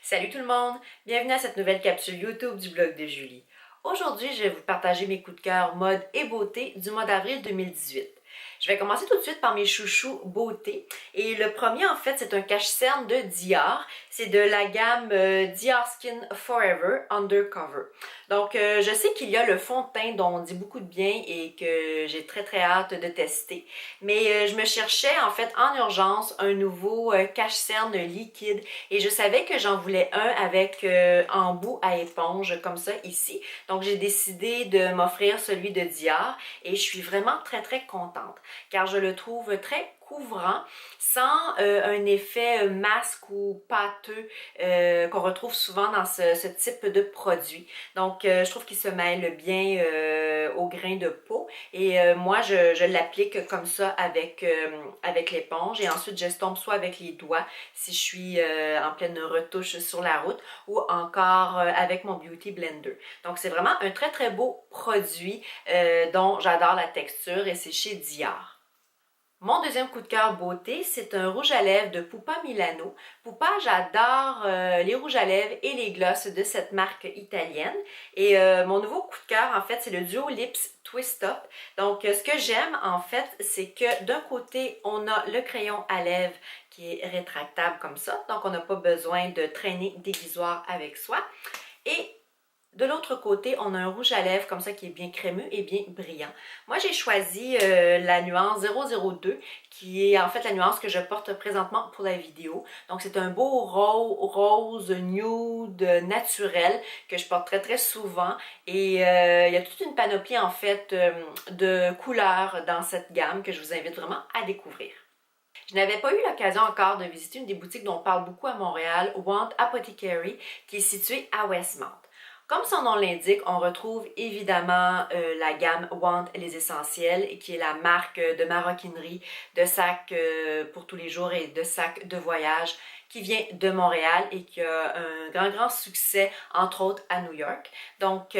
Salut tout le monde! Bienvenue à cette nouvelle capsule YouTube du blog de Julie. Aujourd'hui, je vais vous partager mes coups de cœur mode et beauté du mois d'avril 2018. Je vais commencer tout de suite par mes chouchous beauté. Et le premier, en fait, c'est un cache-cerne de Dior. C'est de la gamme Dior Skin Forever Undercover. Donc, je sais qu'il y a le fond de teint dont on dit beaucoup de bien et que j'ai très hâte de tester. Mais je me cherchais, en fait, en urgence, un nouveau cache-cerne liquide. Et je savais que j'en voulais un avec embout à éponge, comme ça, ici. Donc, j'ai décidé de m'offrir celui de Dior. Et je suis vraiment très contente car je le trouve très couvrant sans un effet masque ou pâteux qu'on retrouve souvent dans ce type de produit. Donc, je trouve qu'il se mêle bien au grain de peau et moi, je l'applique comme ça avec l'éponge et ensuite, j'estompe soit avec les doigts si je suis en pleine retouche sur la route ou encore avec mon Beauty Blender. Donc, c'est vraiment un très beau produit dont j'adore la texture et c'est chez Dior. Mon deuxième coup de cœur beauté, c'est un rouge à lèvres de Pupa Milano. Pupa, j'adore les rouges à lèvres et les glosses de cette marque italienne. Et mon nouveau coup de cœur, en fait, c'est le Duo Lips Twist Up. Donc, ce que j'aime, en fait, c'est que d'un côté, on a le crayon à lèvres qui est rétractable comme ça. Donc, on n'a pas besoin de traîner déguisoire avec soi. Et de l'autre côté, on a un rouge à lèvres comme ça qui est bien crémeux et bien brillant. Moi, j'ai choisi la nuance 002 qui est en fait la nuance que je porte présentement pour la vidéo. Donc, c'est un beau rose nude naturel que je porte très souvent. Et il y a toute une panoplie en fait de couleurs dans cette gamme que je vous invite vraiment à découvrir. Je n'avais pas eu l'occasion encore de visiter une des boutiques dont on parle beaucoup à Montréal, Want Apothecary, qui est située à Westmount. Comme son nom l'indique, on retrouve évidemment la gamme Want les Essentiels, qui est la marque de maroquinerie, de sacs pour tous les jours et de sacs de voyage qui vient de Montréal et qui a un grand succès, entre autres, à New York. Donc,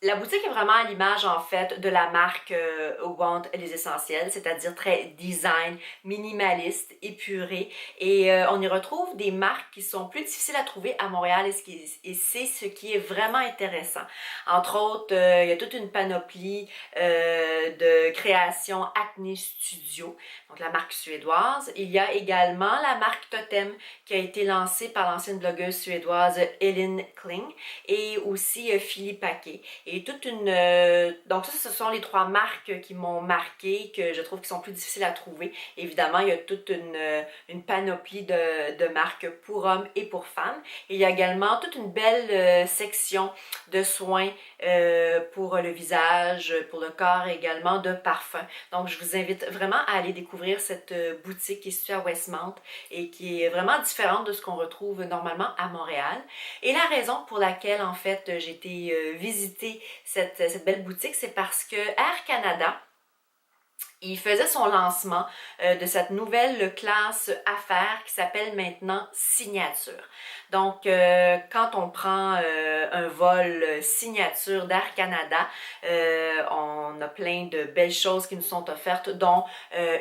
la boutique est vraiment à l'image en fait de la marque Want les Essentiels, c'est-à-dire très design, minimaliste, épuré. Et on y retrouve des marques qui sont plus difficiles à trouver à Montréal et c'est ce qui est vraiment intéressant. Entre autres, il y a toute une panoplie de créations Acne Studio, donc la marque suédoise. Il y a également la marque Totem qui a été lancée par l'ancienne blogueuse suédoise Elin Kling et aussi Philippe Paquet. Et toute une... donc ça, ce sont les trois marques qui m'ont marqué, que je trouve qui sont plus difficiles à trouver. Évidemment, il y a toute une panoplie de marques pour hommes et pour femmes. Et il y a également toute une belle section de soins pour le visage, pour le corps et également de parfums. Donc, je vous invite vraiment à aller découvrir cette boutique qui est située à Westmount et qui est vraiment différente de ce qu'on retrouve normalement à Montréal. Et la raison pour laquelle, en fait, j'ai été visiter cette belle boutique, c'est parce que Air Canada, il faisait son lancement de cette nouvelle classe affaires qui s'appelle maintenant Signature. Donc, quand on prend un vol signature d'Air Canada, on a plein de belles choses qui nous sont offertes, dont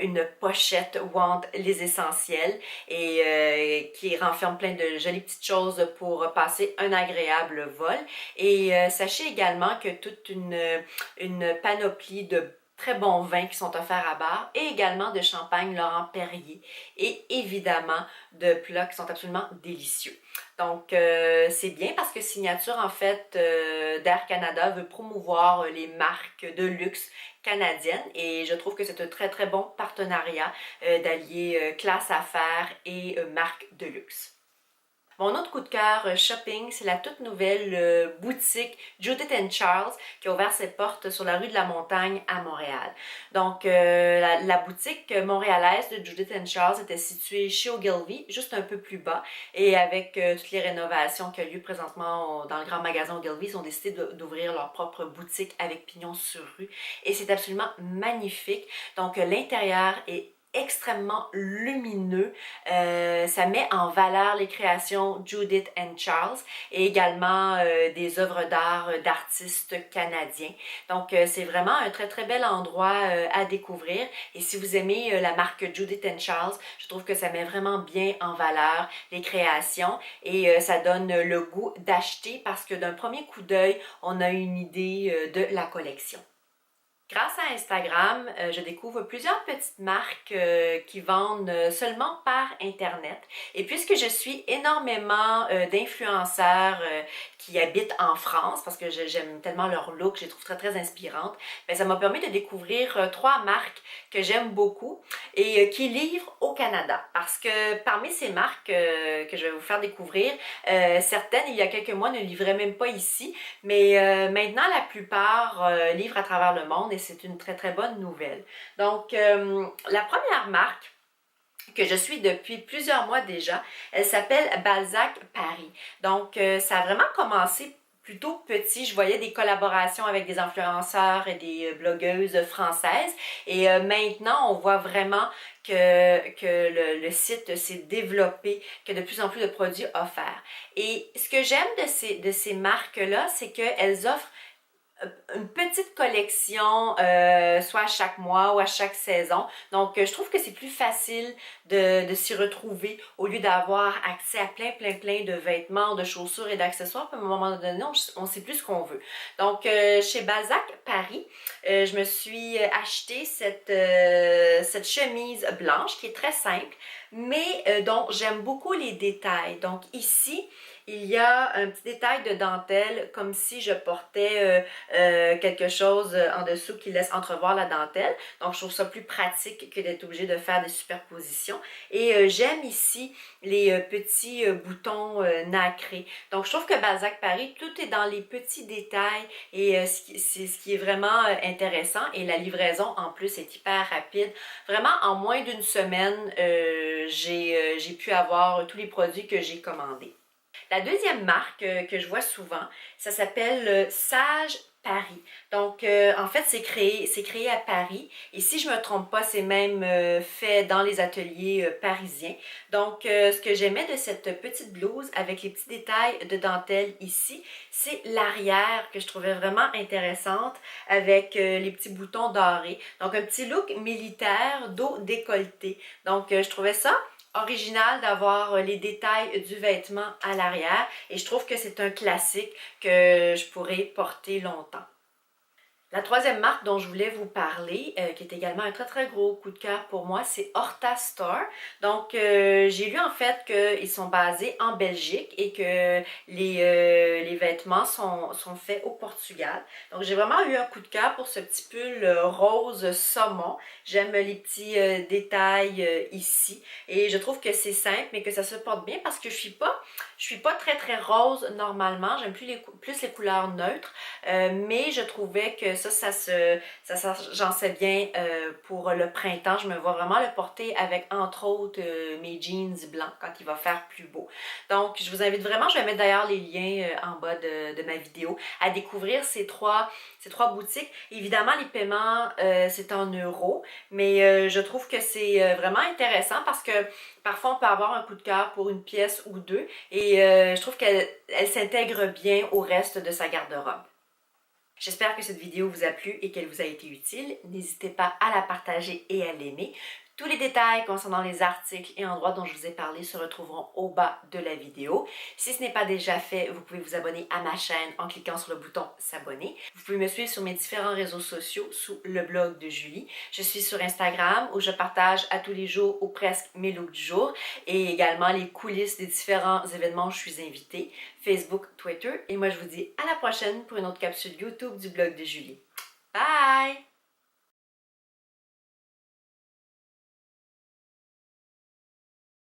une pochette Want les Essentiels et qui renferme plein de jolies petites choses pour passer un agréable vol. Et sachez également que toute une panoplie de très bons vins qui sont offerts à bar et également de champagne Laurent Perrier et évidemment de plats qui sont absolument délicieux. Donc, c'est bien parce que Signature, en fait, d'Air Canada veut promouvoir les marques de luxe canadiennes et je trouve que c'est un très bon partenariat d'allier classe affaires et marque de luxe. Mon autre coup de cœur shopping, c'est la toute nouvelle boutique Judith & Charles qui a ouvert ses portes sur la rue de la Montagne à Montréal. Donc, la boutique montréalaise de Judith & Charles était située chez Ogilvy, juste un peu plus bas. Et avec toutes les rénovations qui ont lieu présentement dans le grand magasin Ogilvy, ils ont décidé d'ouvrir leur propre boutique avec pignon sur rue. Et c'est absolument magnifique. Donc, l'intérieur est extrêmement lumineux. Ça met en valeur les créations Judith and Charles et également des œuvres d'art d'artistes canadiens. Donc, c'est vraiment un très très bel endroit à découvrir. Et si vous aimez la marque Judith and Charles, je trouve que ça met vraiment bien en valeur les créations et ça donne le goût d'acheter parce que d'un premier coup d'œil, on a une idée de la collection. Grâce à Instagram, je découvre plusieurs petites marques qui vendent seulement par Internet. Et puisque je suis énormément d'influenceurs qui habitent en France, parce que j'aime tellement leur look, je les trouve très très inspirantes, bien, ça m'a permis de découvrir trois marques que j'aime beaucoup et qui livrent au Canada. Parce que parmi ces marques que je vais vous faire découvrir, certaines, il y a quelques mois, ne livraient même pas ici, mais maintenant, la plupart livrent à travers le monde et c'est une très très bonne nouvelle. Donc, la première marque que je suis depuis plusieurs mois déjà, elle s'appelle Balzac Paris. Donc, ça a vraiment commencé plutôt petit. Je voyais des collaborations avec des influenceurs et des blogueuses françaises. Et maintenant, on voit vraiment que le site s'est développé, que de plus en plus de produits offerts. Et ce que j'aime de ces marques-là, c'est qu'elles offrent une petite collection, soit à chaque mois ou à chaque saison. Donc, je trouve que c'est plus facile de s'y retrouver au lieu d'avoir accès à plein de vêtements, de chaussures et d'accessoires. Puis à un moment donné, on ne sait plus ce qu'on veut. Donc, chez Balzac Paris, je me suis acheté cette chemise blanche qui est très simple, mais dont j'aime beaucoup les détails. Donc, ici, il y a un petit détail de dentelle comme si je portais quelque chose en dessous qui laisse entrevoir la dentelle. Donc, je trouve ça plus pratique que d'être obligé de faire des superpositions. Et j'aime ici les petits boutons nacrés. Donc, je trouve que Balzac Paris, tout est dans les petits détails et c'est ce qui est vraiment intéressant. Et la livraison, en plus, est hyper rapide. Vraiment, en moins d'une semaine, j'ai pu avoir tous les produits que j'ai commandés. La deuxième marque que je vois souvent, ça s'appelle Sage Paris. Donc, en fait, c'est créé à Paris. Et si je me trompe pas, c'est même fait dans les ateliers parisiens. Donc, ce que j'aimais de cette petite blouse avec les petits détails de dentelle ici, c'est l'arrière que je trouvais vraiment intéressante avec les petits boutons dorés. Donc, un petit look militaire, dos décolleté. Donc, je trouvais ça original d'avoir les détails du vêtement à l'arrière et je trouve que c'est un classique que je pourrais porter longtemps. La troisième marque dont je voulais vous parler, qui est également un très très gros coup de cœur pour moi, c'est Horta Store. Donc, j'ai lu en fait qu'ils sont basés en Belgique et que les vêtements sont faits au Portugal. Donc, j'ai vraiment eu un coup de cœur pour ce petit pull rose saumon. J'aime les petits détails ici et je trouve que c'est simple mais que ça se porte bien parce que je suis pas très très rose normalement. J'aime plus les couleurs neutres, mais je trouvais que ça s'agençait bien pour le printemps. Je me vois vraiment le porter avec, entre autres, mes jeans blancs quand il va faire plus beau. Donc, je vous invite vraiment, je vais mettre d'ailleurs les liens en bas de ma vidéo, à découvrir ces trois boutiques. Évidemment, les paiements, c'est en euros, mais je trouve que c'est vraiment intéressant parce que parfois, on peut avoir un coup de cœur pour une pièce ou deux et je trouve qu'elle s'intègre bien au reste de sa garde-robe. J'espère que cette vidéo vous a plu et qu'elle vous a été utile. N'hésitez pas à la partager et à l'aimer. Tous les détails concernant les articles et endroits dont je vous ai parlé se retrouveront au bas de la vidéo. Si ce n'est pas déjà fait, vous pouvez vous abonner à ma chaîne en cliquant sur le bouton s'abonner. Vous pouvez me suivre sur mes différents réseaux sociaux sous le blog de Julie. Je suis sur Instagram où je partage à tous les jours ou presque mes looks du jour et également les coulisses des différents événements où je suis invitée, Facebook, Twitter. Et moi je vous dis à la prochaine pour une autre capsule YouTube du blog de Julie. Bye!